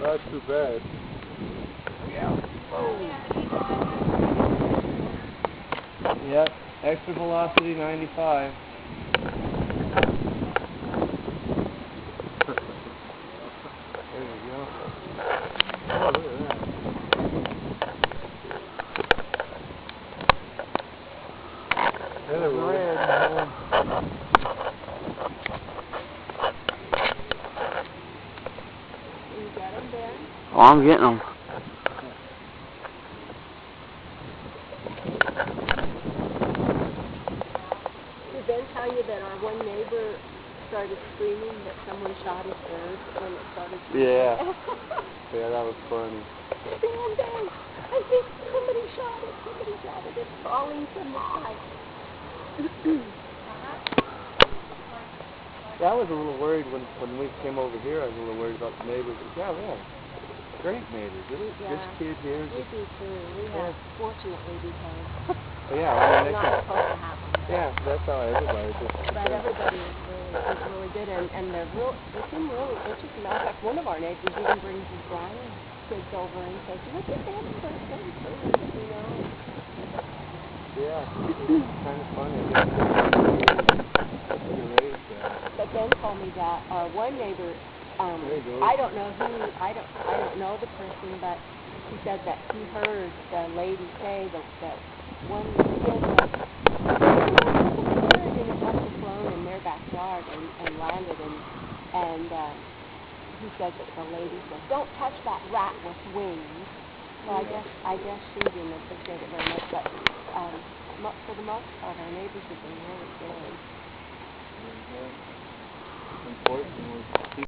Not too bad. Yep, extra velocity 95. There you go. Oh, look at that. There we go. You got them, Ben? Oh, I'm getting them. Did Ben tell you that our one neighbor started screaming that someone shot his bird when it started shooting? Yeah. Yeah, that was funny. Ben, I think somebody shot it. It's falling from the sky. Yeah, I was a little worried when we came over here. I was a little worried about the neighbors. Yeah, man. Great neighbors. This kid here. We do too. We have, fortunately, because Yeah, I mean, it's not supposed to happen. yeah, that's how everybody just. But everybody is really good, and they seem really interested. Matter of fact, one of our neighbors even brings his grandkids over and says, "Look at that person," you know. Yeah, kind of funny. But Ben told me that our one neighbor, I don't know the person, but he said that he heard the lady say that one kid and it must have flown in their backyard and landed and he said that the lady said, "Don't touch that rat with wings." So I guess she didn't appreciate it very much, but for the most part, our neighbors have been really good. Important was